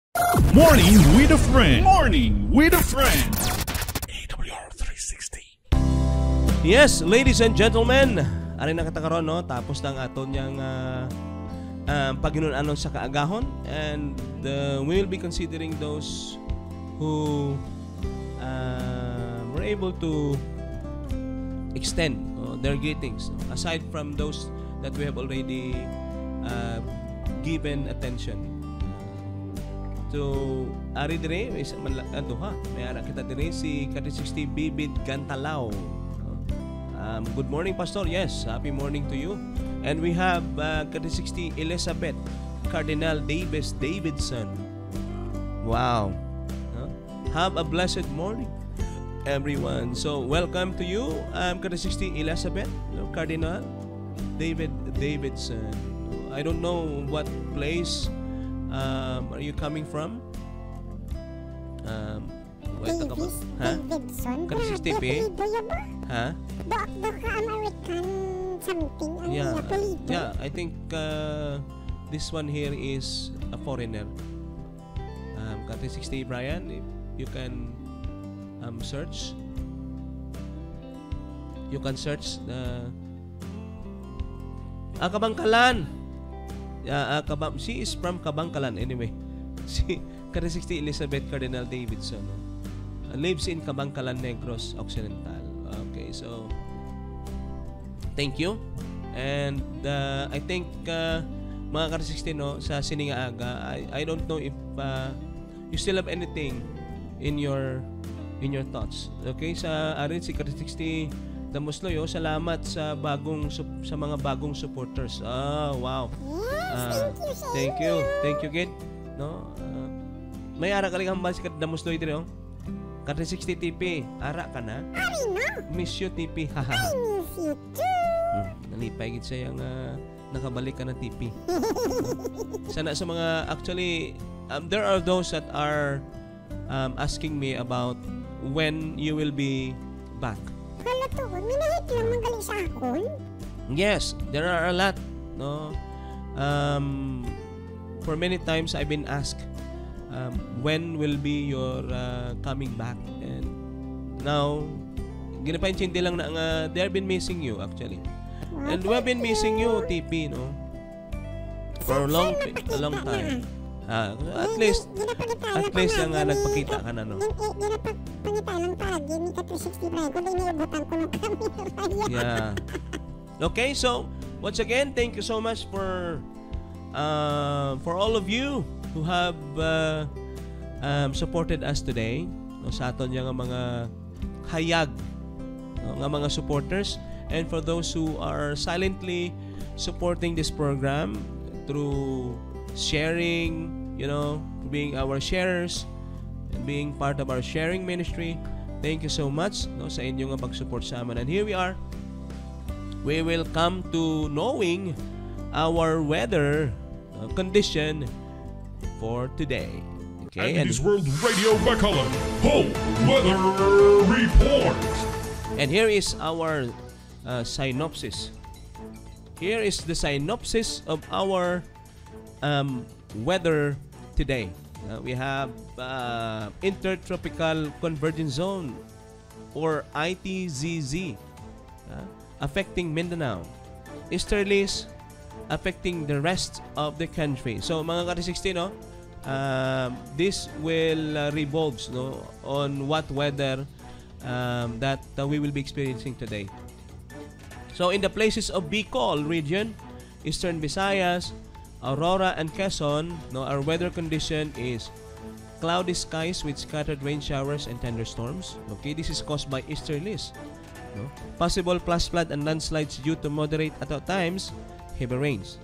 Morning with a friend. Morning with a friend. Yes, ladies and gentlemen, ari na katakaron tapos ng aton yang paghinunanon sa kaagahon, and we will be considering those who were able to extend their greetings aside from those that we have already given attention. So, ari dire may ara kita dire si ka-360 Bibid Gantalao. Good morning, Pastor. Yes, happy morning to you. And we have ka-360 Elizabeth Cardinal Davis Davidson. Wow. Have a blessed morning. everyone. So, welcome to you. Ka360 Elizabeth, Cardinal Davidson. I don't know what place are you coming from? Davidson. Ka360 P? Ha? Baka American something. Yeah, I think this one here is a foreigner. Ka360 Brian, if you can search. You can search the Kabangkalan. Yeah, she is from Kabangkalan anyway. Si Ka360 Elizabeth Cardinal Davidson lives in Kabangkalan, Negros Occidental. Okay, so thank you. And I think mga Ka360 sa Sininga Aga, I don't know if you still have anything in your thoughts. Okay, sa arin si Ka360 Damusloyo, salamat sa mga bagong supporters. Wow. Thank you. Thank you, Gid. No? May ara ka rin hambal si Damusloyo dito, Ka360 TP, ara ka na? Miss you, TP. I miss you too. Nalipay gid sa yung nakabalik ka ng TP. Sana sa mga, actually, there are those that are asking me about when you will be back. Hala to, minahit lang magaling sa akon. Yes, there are a lot. No? For many times I've been asked when will be your coming back, and now ginapaintindi lang na they have been missing you actually. And we have been missing you, TP, no? For a long time. At least lang nagpakita ka na, no? Ginapakita lang palagi ni Ka360 Brian. Kung iniubutan ko ng camera. Yeah. Okay, so once again, thank you so much for all of you who have supported us today. No, sa aton yung mga hayag, ng mga supporters, and for those who are silently supporting this program through sharing, being our sharers, being part of our sharing ministry. Thank you so much, sa inyong pag-support sa amin. And here we are. We will come to knowing our weather condition for today. Okay, and it is World Radio Bacolod Whole Weather Report. And here is our synopsis. Here is the synopsis of our weather today. We have Intertropical Convergence Zone, or ITZZ, affecting Mindanao. Easterlies affecting the rest of the country. So mga Ka360, this will revolves on what weather that we will be experiencing today. So in the places of Bicol region, Eastern Visayas, Aurora and Quezon, our weather condition is cloudy skies with scattered rain showers and thunderstorms. Okay, this is caused by easterlies. Possible flash flood and landslides due to moderate at times heavy rains.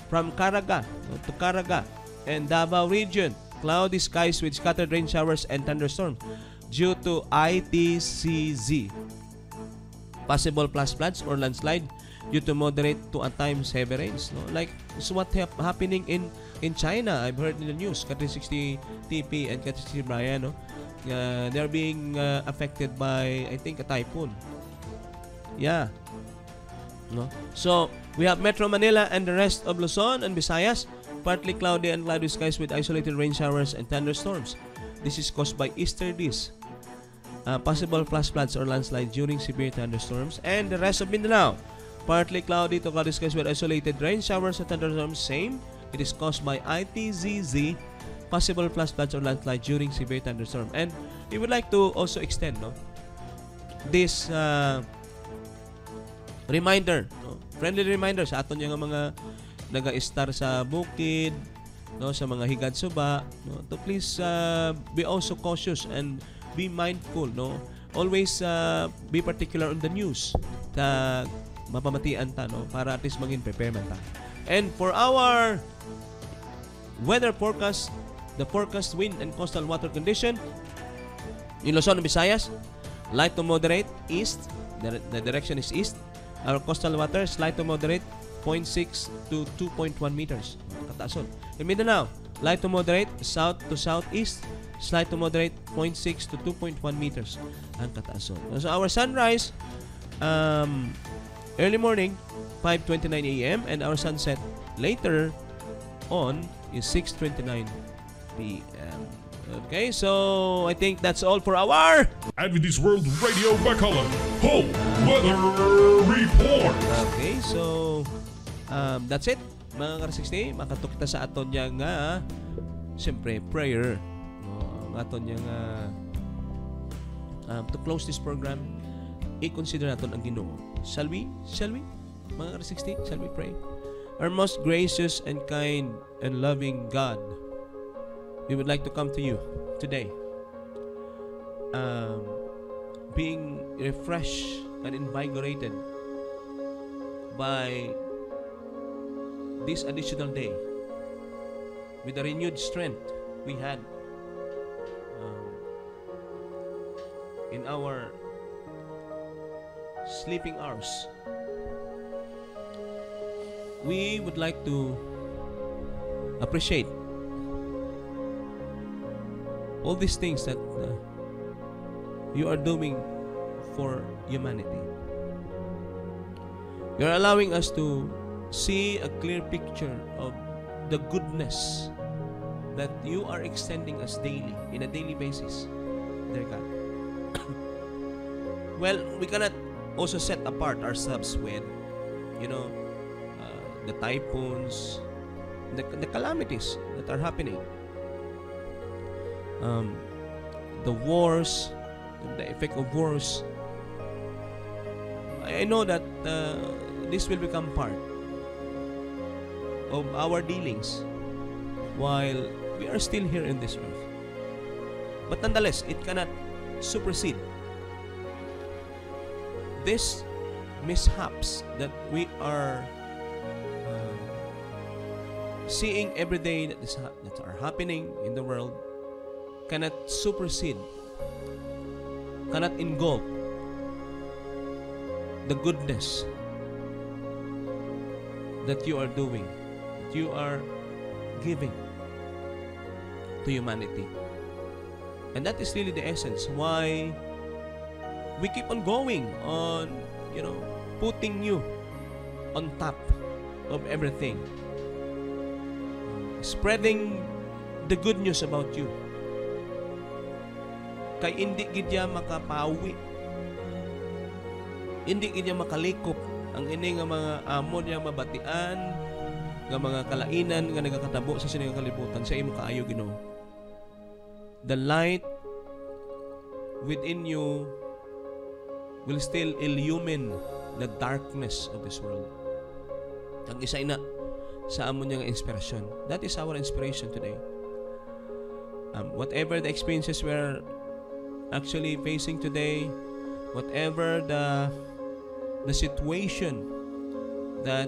From Caraga to Caraga and Davao region, cloudy skies with scattered rain showers and thunderstorms due to ITCZ. Possible flash floods or landslide due to moderate to at times heavy rains. Like it's what happening in China. I've heard in the news, Ka360 TP and Ka360 Brian, they're being affected by, I think, a typhoon. Yeah. So we have Metro Manila and the rest of Luzon and Visayas, partly cloudy and cloudy skies with isolated rain showers and thunderstorms. This is caused by easterlies. Possible flash floods or landslides during severe thunderstorms. And the rest of Mindanao, partly cloudy to cloudy skies with isolated rain showers and thunderstorms. Same. It is caused by ITZZ, possible flash floods or landslides during severe thunderstorm. And we would like to also extend this reminder, friendly reminder sa aton yung mga naga-star sa bukid, sa mga higad suba, to please be also cautious and be mindful, always be particular on the news ta mapamatian ta, para at least maging prepare man ta. And for our weather forecast, the forecast wind and coastal water condition in Luzon and Visayas, light to moderate east. The direction is east. Our coastal waters, light to moderate, 0.6 to 2.1 meters. Kataason. In Mindanao, light to moderate, south to southeast, slight to moderate, 0.6 to 2.1 meters ang kataason. So our sunrise, early morning, 5:29 a.m. and our sunset later on is 6:29 p.m. Okay, so I think that's all for our Adventist World Radio Bacolod Whole Weather Report. Okay, so that's it mga ka-360. Makatok kita sa aton yang siyempre prayer. Ang aton yang to close this program, i-consider natin ang Ginoo. Shall we? Mga ka-360, shall we pray? Our most gracious and kind and loving God, we would like to come to you today, being refreshed and invigorated by this additional day with the renewed strength we had in our sleeping hours. We would like to appreciate all these things that you are doing for humanity. You're allowing us to see a clear picture of the goodness that you are extending us daily, in a daily basis, dear God. Well, we cannot also set apart ourselves with, the typhoons, the calamities that are happening. The wars, the effect of wars. I know that this will become part of our dealings while we are still here in this earth. But nonetheless, it cannot supersede these mishaps that we are seeing every day that are happening in the world. Cannot supersede, cannot engulf the goodness that you are doing, that you are giving to humanity. And that is really the essence why we keep on going on, putting you on top of everything, spreading the good news about you. Kay hindi gid ya makapawi, hindi gid ya makalikop ang ini nga mga amon yang mabatian nga mga kalainan nga nagakatabo sa sining kalibutan sa imo kaayo Ginoo. The light within you will still illumine the darkness of this world. Ang isa ina sa amon yang inspirasyon. That is our inspiration today. Whatever the experiences we're actually facing today, whatever the situation that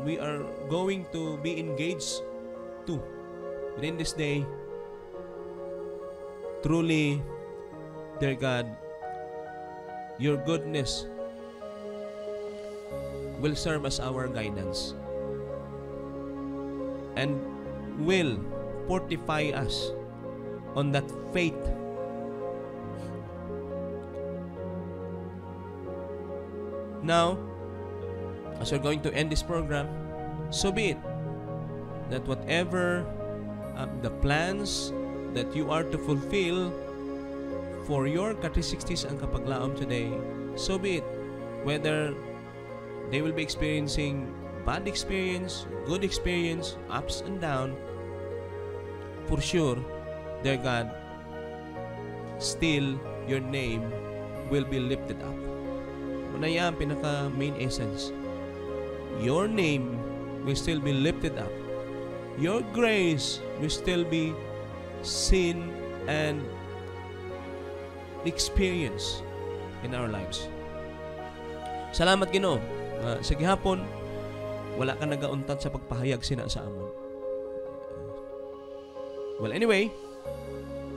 we are going to be engaged to within this day, truly, dear God, your goodness will serve as our guidance and will fortify us on that faith. Now, as we're going to end this program, so be it that whatever the plans that you are to fulfill for your Ka-360s ang kapaglaom today, so be it. Whether they will be experiencing bad experience, good experience, ups and down, for sure, dear God, still your name will be lifted up. Una yan, pinaka main essence. Your name will still be lifted up. Your grace will still be seen and experienced in our lives. Salamat Ginoo. Sa gihapon, wala ka nagauntat sa pagpahayag sina sa amon. Well, anyway,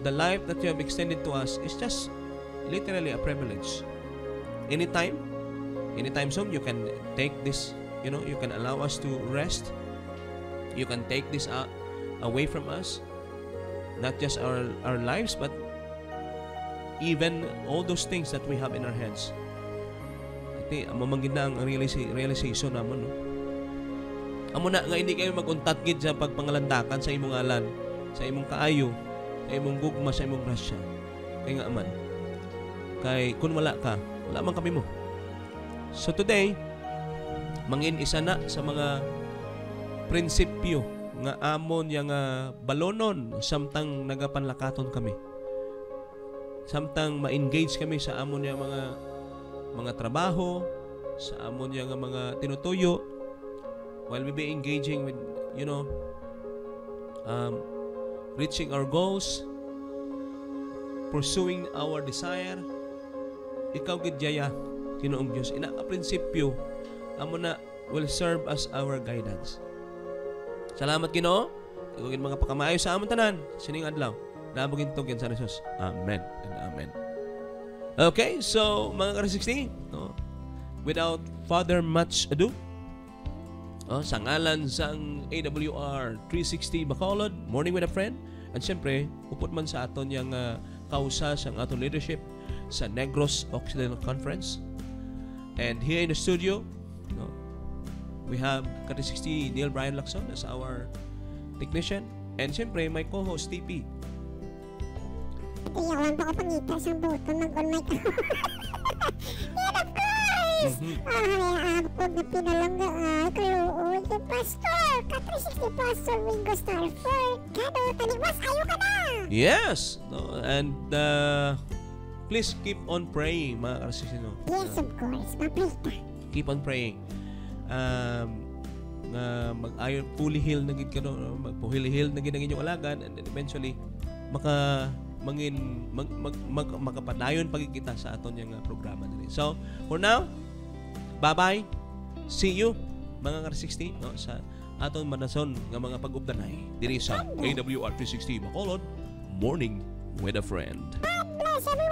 the life that you have extended to us is just literally a privilege. Anytime soon, you can take this, you can allow us to rest. You can take this away from us. Not just our lives, but even all those things that we have in our hands. Iti, mamangin na ang realization naman, no? Amo na nga hindi kayo mag-untat gid sa pagpangalandakan sa imong alan, sa imong kaayo, sa imong gugma, sa imong grasya. Kay nga aman. Kay kung wala ka, wala man kami mo. So today, mangin isa na sa mga prinsipyo nga amon yang balonon samtang nagapanlakaton kami. Samtang ma-engage kami sa amon yang mga trabaho, sa amon yang mga tinutuyo, while we be engaging with, reaching our goals, pursuing our desire, ikaw gidyaya, Ginoong Diyos. Ina ka prinsipyo, amo na will serve as our guidance. Salamat, Ginoo. Igugin mga pakamayo sa amon tanan. Sining adlaw. Nabugin tugyan sa Jesus. Amen and amen. Okay, so mga ka-360, no? Without further much ado, sa ngalan sang AWR 360 Bacolod, Morning with a Friend, at siyempre, upot man sa aton yung kausa sang aton leadership sa Negros Occidental Conference. And here in the studio, we have Ka-360 Neil Brian Lacson as our technician. And siyempre, my co-host, TP. Iyawan pa ko pangita sa button mag-on mic ako. Yan, of course! Pag na pinalangga kaluoy kay Pastor, Ka-360 Pastor Ringo Starford. Kano, taniwas, ayaw ka na! Yes! No? And please keep on praying, mga Ka-360. No? Yes, of course. Maprita. Keep on praying. Mag-ayon, fully healed na gid ka, no? Magpuhil-healed na gid ang inyong alagan, and then eventually, makapadayon pagkikita sa aton yung programa nila. So, for now, bye-bye. See you, mga Ka-360, no, sa aton manason nga mga pag-ubdanay diri sa AWR 360 Bacolod, Morning with a Friend. God bless everyone!